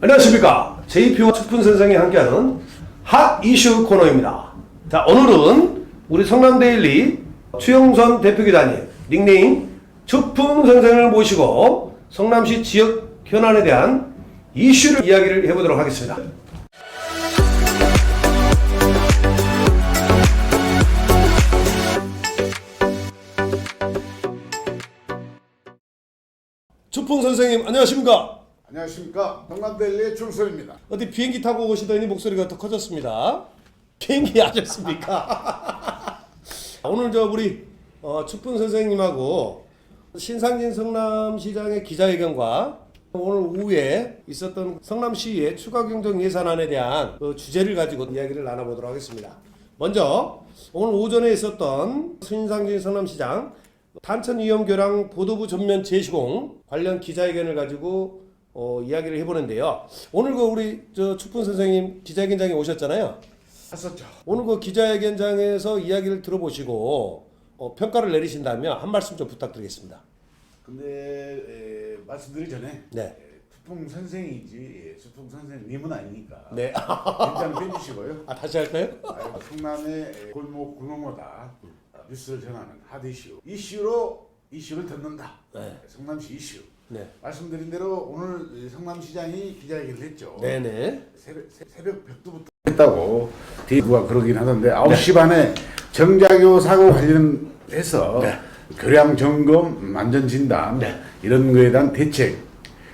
안녕하십니까. JP와 추푼 선생이 함께하는 핫 이슈 코너입니다. 자, 오늘은 우리 성남데일리 추영선 대표기자님, 닉네임 추푼 선생을 모시고 성남시 지역 현안에 대한 이슈를 이야기를 해보도록 하겠습니다. 추푼 선생님, 안녕하십니까? 안녕하십니까. 성남데일리의 충선입니다. 어디 비행기 타고 오시더니 목소리가 더 커졌습니다. 비행기 아셨습니까? 오늘 우리 추푼 선생님하고 신상진 성남시장의 기자회견과 오늘 오후에 있었던 성남시의 추가 경정 예산안에 대한 주제를 가지고 이야기를 나눠보도록 하겠습니다. 먼저 오늘 오전에 있었던 신상진 성남시장 탄천위험교량 보도부 전면 재시공 관련 기자회견을 가지고 이야기를 해보는데요. 오늘 우리 추푼 선생님 기자회견장에 오셨잖아요. 했었죠. 오늘 기자회견장에서 이야기를 들어보시고 평가를 내리신다면 한 말씀 좀 부탁드리겠습니다. 근데 말씀드리기 전에 네. 추풍 선생이지 추풍 선생님은 아니니까 네. 긴장 빼주시고요. 다시 할까요? 성남의 골목마다 뉴스를 전하는 핫 이슈를 듣는다. 네. 성남시 이슈. 네. 말씀드린 대로 오늘 성남시장이 기자회견을 했죠. 네네. 새벽 벽두부터 했다고 누가 그러긴 하던데 9시 반에 정자교 사고 관련해서 네. 교량 점검, 안전 진단 네. 이런 거에 대한 대책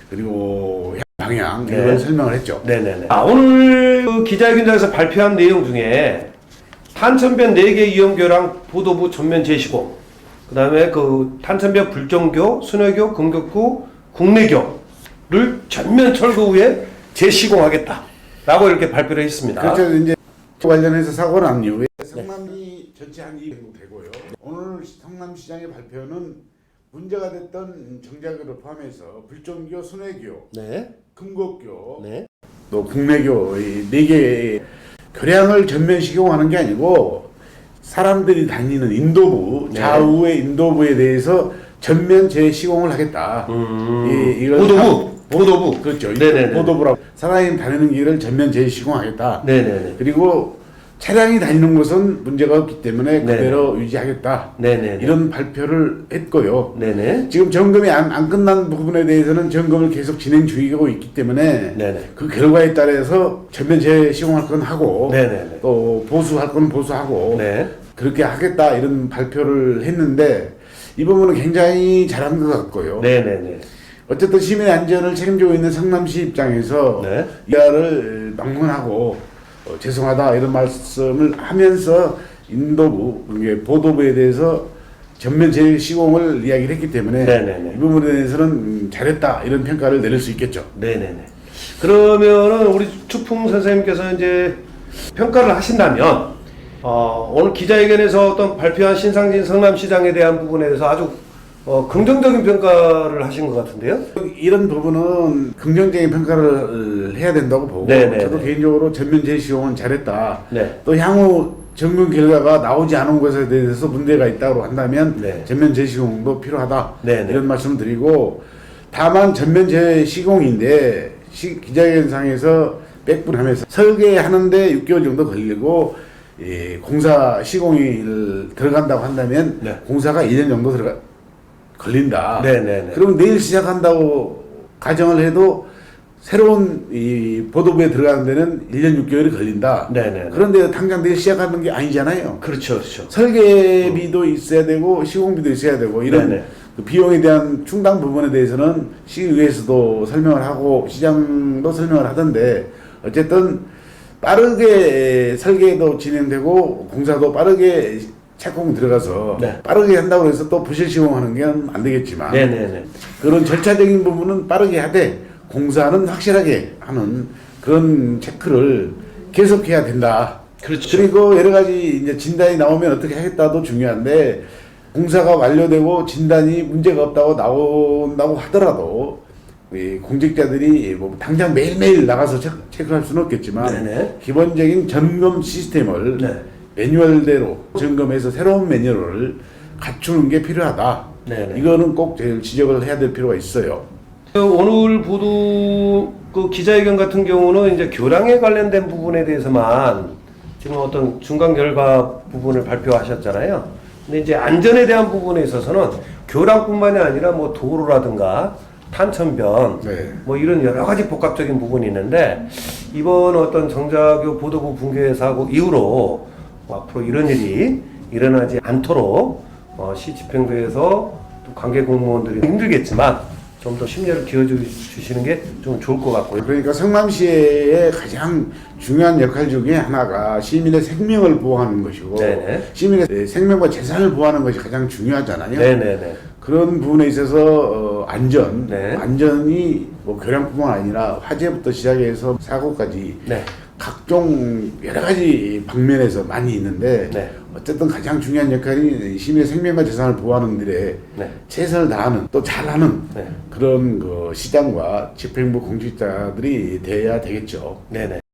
그리고 방향 네. 이걸 설명을 했죠. 네네네. 오늘 기자회견장에서 발표한 내용 중에 탄천변 4개 위험교량 보도부 전면 재시공, 그 다음에 탄천변 불정교, 순회교, 금격구, 국내교를 전면 철거 후에 재시공하겠다라고 이렇게 발표를 했습니다. 그렇죠. 이제 관련해서 사고 난 이후에 성남이 전체 한 200명 되고요. 오늘 성남시장의 발표는 문제가 됐던 정자교를 포함해서 불정교, 순회교, 네. 금곡교, 네. 또 국내교 이 4개의 교량을 전면 시공하는 게 아니고 사람들이 다니는 인도부, 네. 좌우의 인도부에 대해서 전면 재시공을 하겠다. 이걸 보도부. 그렇죠. 네네네. 보도부라고 사람이 다니는 길을 전면 재시공하겠다. 네네네. 그리고 차량이 다니는 곳은 문제가 없기 때문에 네네. 그대로 유지하겠다. 네네네. 이런 발표를 했고요. 네네. 지금 점검이 안 끝난 부분에 대해서는 점검을 계속 진행 중이고 있기 때문에 네네. 그 결과에 따라서 전면 재시공할 건 하고 네네네. 또 보수할 건 보수하고 네. 그렇게 하겠다 이런 발표를 했는데 이 부분은 굉장히 잘한 것 같고요. 네네네. 어쨌든 시민의 안전을 책임지고 있는 성남시 입장에서 네. 이하를 막론하고 죄송하다 이런 말씀을 하면서 인도부, 보도부에 대해서 전면 재시공을 이야기를 했기 때문에 네네네. 이 부분에 대해서는 잘했다 이런 평가를 내릴 수 있겠죠. 네네네. 그러면은 우리 추풍 선생님께서 이제 평가를 하신다면 오늘 기자회견에서 어떤 발표한 신상진 성남시장에 대한 부분에 대해서 아주 긍정적인 평가를 하신 것 같은데요? 이런 부분은 긍정적인 평가를 해야 된다고 보고 네네네. 저도 개인적으로 전면 재시공은 잘했다. 네. 또 향후 점검 결과가 나오지 않은 것에 대해서 문제가 있다고 한다면 네. 전면 재시공도 필요하다. 네네. 이런 말씀을 드리고 다만 전면 재시공인데 기자회견상에서 백분하면서 설계하는데 6개월 정도 걸리고 공사 시공일 들어간다고 한다면 네. 공사가 1년 정도 걸린다. 네네네. 그럼 내일 시작한다고 가정을 해도 새로운 이 보도부에 들어가는 데는 1년 6개월이 걸린다. 네네네. 그런데 당장 내일 시작하는 게 아니잖아요. 그렇죠, 그렇죠. 설계비도 있어야 되고 시공비도 있어야 되고 이런 네네. 그 비용에 대한 충당 부분에 대해서는 시의회에서도 설명을 하고 시장도 설명을 하던데 어쨌든 빠르게 설계도 진행되고 공사도 빠르게 착공 들어가서 네. 빠르게 한다고 해서 또 부실 시공하는 게 안 되겠지만 네네네. 그런 절차적인 부분은 빠르게 하되 공사는 확실하게 하는 그런 체크를 계속해야 된다. 그렇죠. 그리고 여러 가지 이제 진단이 나오면 어떻게 하겠다도 중요한데 공사가 완료되고 진단이 문제가 없다고 나온다고 하더라도 이 공직자들이 뭐 당장 매일매일 나가서 체크할 수는 없겠지만 네네. 기본적인 점검 시스템을 네. 매뉴얼대로 점검해서 새로운 매뉴얼을 갖추는 게 필요하다. 네네. 이거는 꼭 제일 지적을 해야 될 필요가 있어요. 오늘 보도 그 기자회견 같은 경우는 이제 교량에 관련된 부분에 대해서만 지금 어떤 중간 결과 부분을 발표하셨잖아요. 근데 이제 안전에 대한 부분에 있어서는 교량뿐만이 아니라 뭐 도로라든가 탄천변 네. 뭐 이런 여러 가지 복합적인 부분이 있는데 이번 어떤 정자교 보도부 붕괴 사고 이후로 앞으로 이런 일이 일어나지 않도록 시 집행부에서 또 관계 공무원들이 힘들겠지만 좀 더 심려를 기울여주시는 게 좀 좋을 것 같고요. 그러니까 성남시의 가장 중요한 역할 중에 하나가 시민의 생명을 보호하는 것이고 네네. 시민의 생명과 재산을 보호하는 것이 가장 중요하잖아요. 네네네. 그런 부분에 있어서 안전, 네. 안전이 뭐 교량뿐만 아니라 화재부터 시작해서 사고까지 네. 각종 여러 가지 방면에서 많이 있는데 네. 어쨌든 가장 중요한 역할이 시민의 생명과 재산을 보호하는 일에 네. 최선을 다하는 또 잘하는 네. 그런 그 시장과 집행부 공직자들이 돼야 되겠죠. 네네.